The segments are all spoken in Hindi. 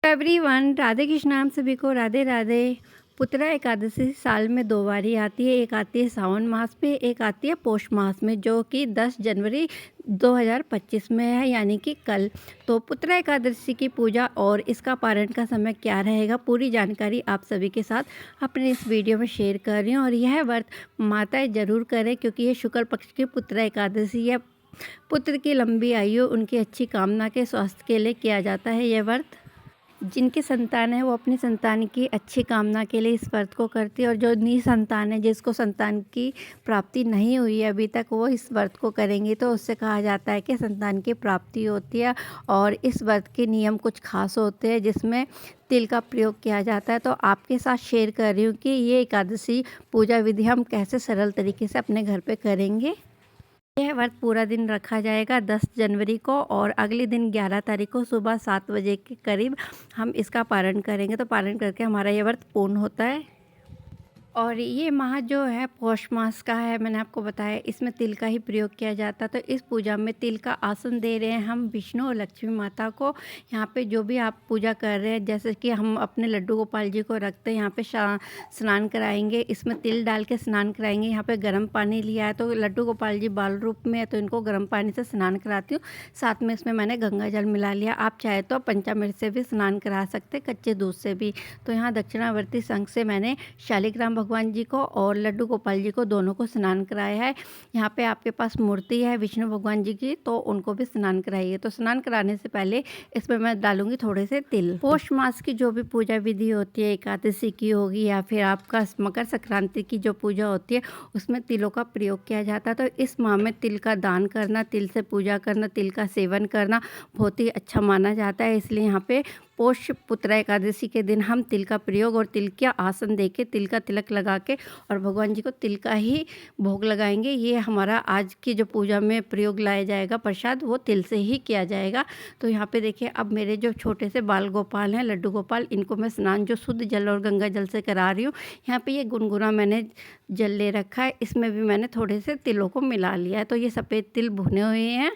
एवरीवन, राधे कृष्ण। नाम सभी को राधे राधे। पुत्रा एकादशी साल में 2 बारी आती है। एक आती है सावन मास में, एक आती है पौष मास में, जो कि 10 जनवरी 2025 में है, यानी कि कल। तो पुत्रा एकादशी की पूजा और इसका पारण का समय क्या रहेगा, पूरी जानकारी आप सभी के साथ अपने इस वीडियो में शेयर कर रही हूँ। और यह व्रत माताएं ज़रूर करें, क्योंकि ये शुक्ल पक्ष की पुत्रा एकादशी है। पुत्र की लंबी आयु, उनकी अच्छी कामना के स्वास्थ्य के लिए किया जाता है यह व्रत। जिनकी संतान है वो अपनी संतान की अच्छी कामना के लिए इस व्रत को करती है, और जो निसंतान है, जिसको संतान की प्राप्ति नहीं हुई है अभी तक, वो इस व्रत को करेंगे तो उससे कहा जाता है कि संतान की प्राप्ति होती है। और इस व्रत के नियम कुछ खास होते हैं, जिसमें तिल का प्रयोग किया जाता है। तो आपके साथ शेयर कर रही हूँ कि ये एकादशी पूजा विधि हम कैसे सरल तरीके से अपने घर पे करेंगे। यह व्रत पूरा दिन रखा जाएगा 10 जनवरी को, और अगले दिन 11 तारीख को सुबह 7 बजे के करीब हम इसका पारण करेंगे। तो पारण करके हमारा यह व्रत पूर्ण होता है। और ये माह जो है पौष मास का है, मैंने आपको बताया, इसमें तिल का ही प्रयोग किया जाता है। तो इस पूजा में तिल का आसन दे रहे हैं हम विष्णु और लक्ष्मी माता को। यहाँ पे जो भी आप पूजा कर रहे हैं, जैसे कि हम अपने लड्डू गोपाल जी को रखते हैं, यहाँ पे स्नान कराएंगे, इसमें तिल डाल के स्नान कराएंगे। यहाँ पे गर्म पानी लिया है, तो लड्डू गोपाल जी बाल रूप में है, तो इनको गर्म पानी से स्नान कराती हूँ। साथ में इसमें मैंने गंगा जल मिला लिया। आप चाहे तो पंचामृत से भी स्नान करा सकते, कच्चे दूध से भी। तो यहाँ दक्षिणावर्ती संघ से मैंने शालिग्राम भगवान जी को और लड्डू गोपाल जी को दोनों को स्नान कराया है। यहाँ पे आपके पास मूर्ति है विष्णु भगवान जी की, तो उनको भी स्नान कराइए। तो स्नान कराने से पहले इसमें मैं डालूंगी थोड़े से तिल। पौष मास की जो भी पूजा विधि होती है, एकादशी की होगी या फिर आपका मकर संक्रांति की जो पूजा होती है, उसमें तिलों का प्रयोग किया जाता है। तो इस माह में तिल का दान करना, तिल से पूजा करना, तिल का सेवन करना बहुत ही अच्छा माना जाता है। इसलिए यहाँ पे पौष पुत्रा एकादशी के दिन हम तिल का प्रयोग और तिल का आसन देके, तिल का तिलक लगा के और भगवान जी को तिल का ही भोग लगाएंगे। ये हमारा आज की जो पूजा में प्रयोग लाया जाएगा प्रसाद, वो तिल से ही किया जाएगा। तो यहाँ पे देखिए, अब मेरे जो छोटे से बाल गोपाल हैं, लड्डू गोपाल, इनको मैं स्नान जो शुद्ध जल और गंगा जल से करा रही हूँ। यहाँ पे ये गुनगुना मैंने जल ले रखा है, इसमें भी मैंने थोड़े से तिलों को मिला लिया है। तो ये सफ़ेद तिल भुने हुए हैं।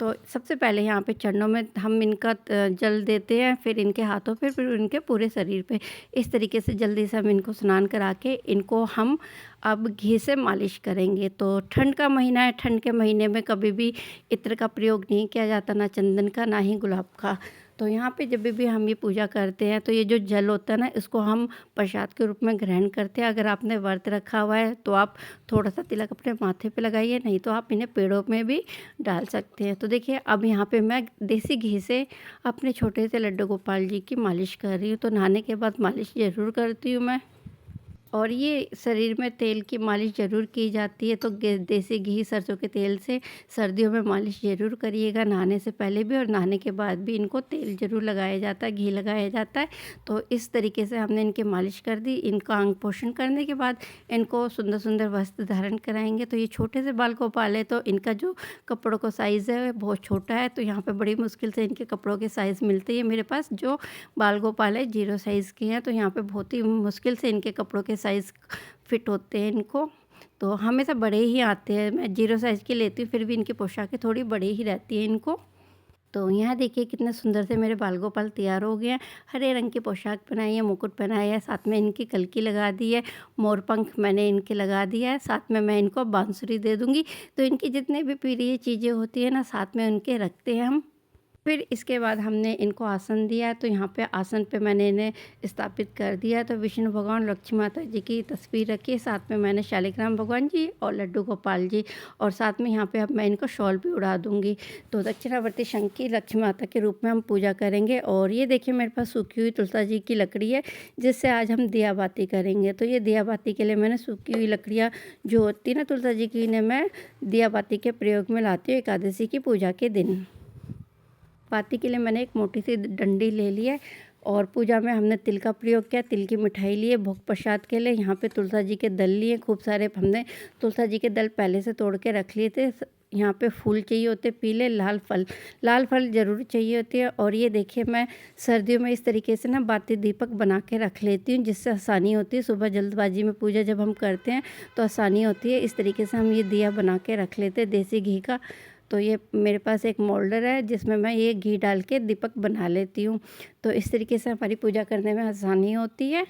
तो सबसे पहले यहाँ पे चरणों में हम इनका जल देते हैं, फिर इनके हाथों पे, फिर इनके पूरे शरीर पे। इस तरीके से जल्दी से हम इनको स्नान करा के इनको हम अब घी से मालिश करेंगे। तो ठंड का महीना है, ठंड के महीने में कभी भी इत्र का प्रयोग नहीं किया जाता, ना चंदन का, ना ही गुलाब का। तो यहाँ पे जब भी हम ये पूजा करते हैं, तो ये जो जल होता है ना, इसको हम प्रसाद के रूप में ग्रहण करते हैं। अगर आपने व्रत रखा हुआ है तो आप थोड़ा सा तिलक अपने माथे पे लगाइए, नहीं तो आप इन्हें पेड़ों में भी डाल सकते हैं। तो देखिए, अब यहाँ पे मैं देसी घी से अपने छोटे से लड्डू गोपाल जी की मालिश कर रही हूँ। तो नहाने के बाद मालिश ज़रूर करती हूँ मैं। और ये शरीर में तेल की मालिश ज़रूर की जाती है। तो देसी घी, सरसों के तेल से सर्दियों में मालिश ज़रूर करिएगा, नहाने से पहले भी और नहाने के बाद भी इनको तेल ज़रूर लगाया जाता है, घी लगाया जाता है। तो इस तरीके से हमने इनकी मालिश कर दी। इनका अंग पोषण करने के बाद इनको सुंदर सुंदर वस्त्र धारण कराएंगे। तो ये छोटे से बाल गोपाल है, तो इनका जो कपड़ों का साइज़ है बहुत छोटा है। तो यहाँ पर बड़ी मुश्किल से इनके कपड़ों के साइज़ मिलते हैं मेरे पास। जो बाल गोपाल है 0 साइज़ के हैं, तो यहाँ पर बहुत ही मुश्किल से इनके कपड़ों के साइज़ फिट होते हैं इनको। तो हमेशा बड़े ही आते हैं, मैं 0 साइज़ की लेती हूँ, फिर भी इनकी पोशाकें थोड़ी बड़ी ही रहती है इनको। तो यहाँ देखिए कितने सुंदर से मेरे बाल गोपाल तैयार हो गए हैं। हरे रंग की पोशाक पहनाई है, मुकुट पहनाया है, साथ में इनकी कलकी लगा दी है, मोर पंख मैंने इनके लगा दिया है। साथ में मैं इनको बांसुरी दे दूँगी। तो इनकी जितने भी प्रिय चीज़ें होती है ना, साथ में उनके रखते हैं हम। फिर इसके बाद हमने इनको आसन दिया। तो यहाँ पे आसन पे मैंने इन्हें स्थापित कर दिया। तो विष्णु भगवान, लक्ष्मी माता जी की तस्वीर रखी है, साथ में मैंने शालिग्राम भगवान जी और लड्डू गोपाल जी, और साथ में यहाँ पे अब मैं इनको शॉल भी उड़ा दूँगी। तो दक्षिणावर्ती शंख की लक्ष्मी माता के रूप में हम पूजा करेंगे। और ये देखिए मेरे पास सूखी हुई तुलसी जी की लकड़ी है, जिससे आज हम दिया बाती करेंगे। तो ये दिया बाती के लिए मैंने सूखी हुई लकड़ियाँ जो होती है ना तुलसी जी की, इन्हें मैं दिया बाती के प्रयोग में लाती हूँ एकादशी की पूजा के दिन। बाती के लिए मैंने एक मोटी सी डंडी ले ली है, और पूजा में हमने तिल का प्रयोग किया। तिल की मिठाई लिए भोग प्रसाद के लिए। यहाँ पे तुलसी जी के दल लिए खूब सारे। हमने तुलसी जी के दल पहले से तोड़ के रख लिए थे। यहाँ पे फूल चाहिए होते पीले, लाल फल ज़रूर चाहिए होती है। और ये देखिए, मैं सर्दियों में इस तरीके से ना बाती दीपक बना के रख लेती हूँ, जिससे आसानी होती है। सुबह जल्दबाजी में पूजा जब हम करते हैं तो आसानी होती है। इस तरीके से हम ये दिया बना के रख लेते हैं देसी घी का। तो ये मेरे पास एक मोल्डर है जिसमें मैं ये घी डाल के दीपक बना लेती हूँ। तो इस तरीके से हमारी पूजा करने में आसानी होती है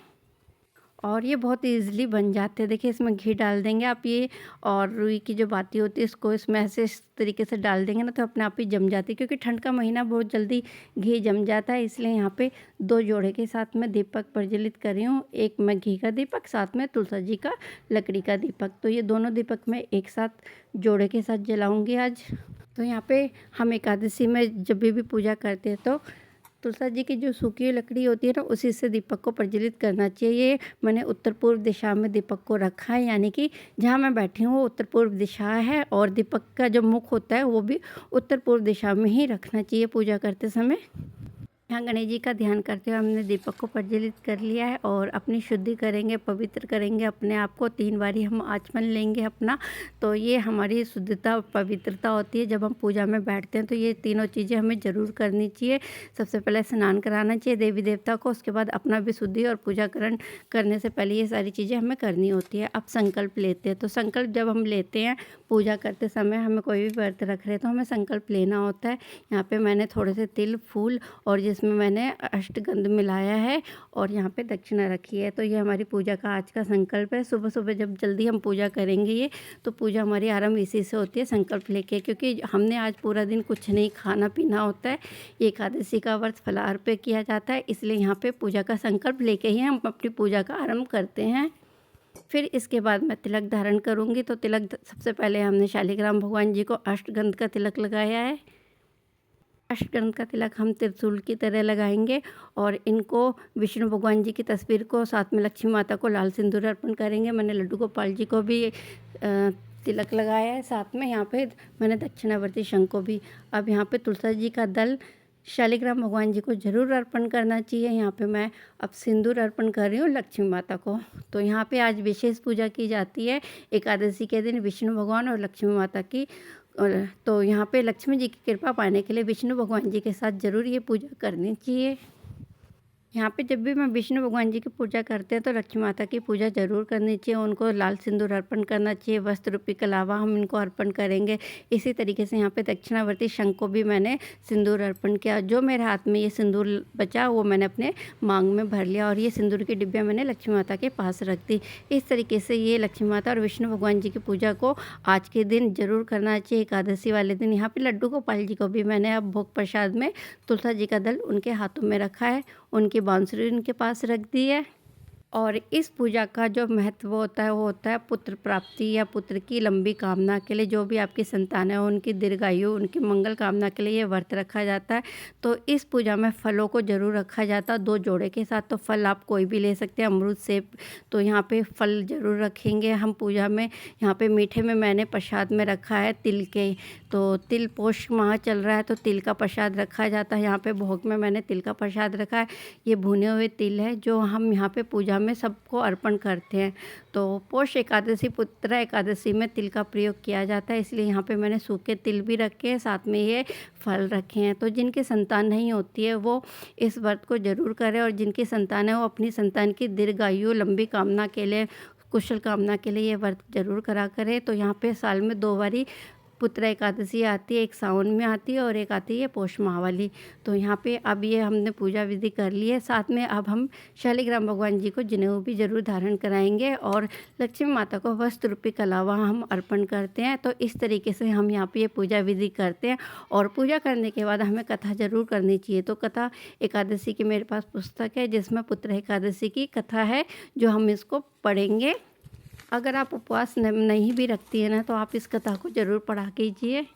और ये बहुत ईज़िली बन जाते हैं। देखिए इसमें घी डाल देंगे आप ये, और रुई की जो बाती होती है इसको इसमें ऐसे इस तरीके से डाल देंगे ना, तो अपने आप ही जम जाती है, क्योंकि ठंड का महीना बहुत जल्दी घी जम जाता है। इसलिए यहाँ पे 2 जोड़े के साथ मैं दीपक प्रज्वलित कर रही हूँ। एक मैं घी का दीपक, साथ में तुलसी जी का लकड़ी का दीपक। तो ये दोनों दीपक मैं एक साथ जोड़े के साथ जलाऊँगी आज। तो यहाँ पे हम एकादशी में जब भी पूजा करते हैं तो तुलसी जी की जो सूखी हुई लकड़ी होती है ना, उसी से दीपक को प्रज्वलित करना चाहिए। ये मैंने उत्तर पूर्व दिशा में दीपक को रखा है, यानी कि जहाँ मैं बैठी हूँ वो उत्तर पूर्व दिशा है, और दीपक का जो मुख होता है वो भी उत्तर पूर्व दिशा में ही रखना चाहिए पूजा करते समय। यहाँ गणेश जी का ध्यान करते हुए हमने दीपक को प्रज्वलित कर लिया है और अपनी शुद्धि करेंगे, पवित्र करेंगे अपने आप को। 3 बारी हम आचमन लेंगे अपना। तो ये हमारी शुद्धता और पवित्रता होती है। जब हम पूजा में बैठते हैं तो ये तीनों चीज़ें हमें ज़रूर करनी चाहिए। सबसे पहले स्नान कराना चाहिए देवी देवता को, उसके बाद अपना भी शुद्धि और पूजाकरण करने से पहले ये सारी चीज़ें हमें करनी होती है। अब संकल्प लेते हैं। तो संकल्प जब हम लेते हैं पूजा करते समय, हमें कोई भी व्रत रख रहे हैं तो हमें संकल्प लेना होता है। यहाँ पे मैंने थोड़े से तिल, फूल और जिसमें मैंने अष्टगंध मिलाया है और यहाँ पे दक्षिणा रखी है। तो ये हमारी पूजा का आज का संकल्प है। सुबह सुबह जब जल्दी हम पूजा करेंगे ये, तो पूजा हमारी आरंभ इसी से होती है, संकल्प लेके, क्योंकि हमने आज पूरा दिन कुछ नहीं खाना पीना होता है। ये एकादशी का व्रत फलाहार पे किया जाता है, इसलिए यहाँ पे पूजा का संकल्प लेके ही हम अपनी पूजा का आरंभ करते हैं। फिर इसके बाद मैं तिलक धारण करूँगी। तो तिलक सबसे पहले हमने शालिग्राम भगवान जी को अष्टगंध का तिलक लगाया है। अष्टगंध का तिलक हम त्रिशूल की तरह लगाएंगे और इनको विष्णु भगवान जी की तस्वीर को, साथ में लक्ष्मी माता को लाल सिंदूर अर्पण करेंगे। मैंने लड्डू गोपाल जी को भी तिलक लगाया है, साथ में यहाँ पे मैंने दक्षिणावर्ती शंख को भी। अब यहाँ पे तुलसी जी का दल शालिग्राम भगवान जी को ज़रूर अर्पण करना चाहिए। यहाँ पे मैं अब सिंदूर अर्पण कर रही हूँ लक्ष्मी माता को। तो यहाँ पे आज विशेष पूजा की जाती है एकादशी के दिन विष्णु भगवान और लक्ष्मी माता की। और तो यहाँ पे लक्ष्मी जी की कृपा पाने के लिए विष्णु भगवान जी के साथ ज़रूर ये पूजा करनी चाहिए। यहाँ पे जब भी मैं विष्णु भगवान जी की पूजा करते हैं तो लक्ष्मी माता की पूजा ज़रूर करनी चाहिए। उनको लाल सिंदूर अर्पण करना चाहिए, वस्त्र रूपी कलावा हम इनको अर्पण करेंगे। इसी तरीके से यहाँ पे दक्षिणावर्ती शंख को भी मैंने सिंदूर अर्पण किया। जो मेरे हाथ में ये सिंदूर बचा वो मैंने अपने मांग में भर लिया, और ये सिंदूर की डिब्बियाँ मैंने लक्ष्मी माता के पास रख दी। इस तरीके से ये लक्ष्मी माता और विष्णु भगवान जी की पूजा को आज के दिन ज़रूर करना चाहिए, एकादशी वाले दिन। यहाँ पर लड्डू गोपाल जी को भी मैंने अब भोग प्रसाद में तुलसी जी का दल उनके हाथों में रखा है, उनकी बांसुरी उनके पास रख दी है। और इस पूजा का जो महत्व होता है वो होता है पुत्र प्राप्ति या पुत्र की लंबी कामना के लिए। जो भी आपकी संतान है उनकी दीर्घायु, उनकी मंगल कामना के लिए ये व्रत रखा जाता है। तो इस पूजा में फलों को ज़रूर रखा जाता है 2 जोड़े के साथ। तो फल आप कोई भी ले सकते हैं, अमरूद, सेब। तो यहाँ पे फल ज़रूर रखेंगे हम पूजा में। यहाँ पे मीठे में मैंने प्रसाद में रखा है तिल के। तो तिल पोष माह चल रहा है तो तिल का प्रसाद रखा जाता है। यहाँ पे भोग में मैंने तिल का प्रसाद रखा है। ये भुने हुए तिल है जो हम यहाँ पे पूजा में सबको अर्पण करते हैं। तो पोष एकादशी, पुत्रा एकादशी में तिल का प्रयोग किया जाता है, इसलिए यहाँ पे मैंने सूखे तिल भी रखे हैं, साथ में ये फल रखे हैं। तो जिनकी संतान नहीं होती है वो इस व्रत को ज़रूर करें, और जिनकी संतान है वो अपनी संतान की दीर्घायु, लंबी कामना के लिए, कुशल कामना के लिए ये व्रत जरूर करा करें। तो यहाँ पे साल में 2 बारी पुत्र एकादशी आती है, एक सावन में आती है और एक आती है पौष माह वाली। तो यहाँ पे अब ये हमने पूजा विधि कर ली है। साथ में अब हम शालिग्राम भगवान जी को जनेऊ भी जरूर धारण कराएंगे और लक्ष्मी माता को वस्त्र रूपी कलावा हम अर्पण करते हैं। तो इस तरीके से हम यहाँ पे ये पूजा विधि करते हैं। और पूजा करने के बाद हमें कथा जरूर करनी चाहिए। तो कथा एकादशी की मेरे पास पुस्तक है जिसमें पुत्र एकादशी की कथा है, जो हम इसको पढ़ेंगे। अगर आप उपवास नहीं भी रखती है ना, तो आप इस कथा को ज़रूर पढ़ा कीजिए।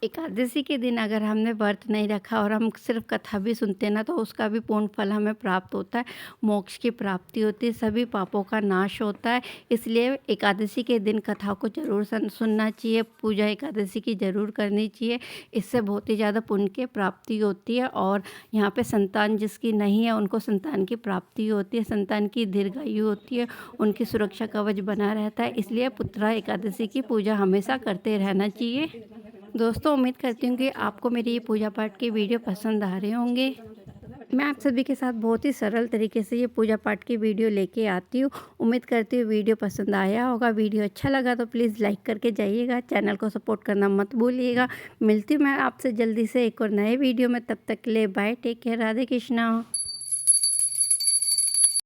एकादशी के दिन अगर हमने व्रत नहीं रखा और हम सिर्फ कथा भी सुनते हैं ना, तो उसका भी पूर्ण फल हमें प्राप्त होता है, मोक्ष की प्राप्ति होती है, सभी पापों का नाश होता है। इसलिए एकादशी के दिन कथा को जरूर सुनना चाहिए, पूजा एकादशी की ज़रूर करनी चाहिए। इससे बहुत ही ज़्यादा पुण्य की प्राप्ति होती है। और यहाँ पे संतान जिसकी नहीं है उनको संतान की प्राप्ति होती है, संतान की दीर्घायु होती है, उनकी सुरक्षा कवच बना रहता है। इसलिए पुत्रा एकादशी की पूजा हमेशा करते रहना चाहिए। दोस्तों, उम्मीद करती हूँ कि आपको मेरी ये पूजा पाठ की वीडियो पसंद आ रहे होंगे। मैं आप सभी के साथ बहुत ही सरल तरीके से ये पूजा पाठ की वीडियो लेके आती हूँ। उम्मीद करती हूँ वीडियो पसंद आया होगा। वीडियो अच्छा लगा तो प्लीज़ लाइक करके जाइएगा, चैनल को सपोर्ट करना मत भूलिएगा। मिलती हूँ मैं आपसे जल्दी से एक और नए वीडियो में, तब तक के लिए bye, take care, Radhe Krishna.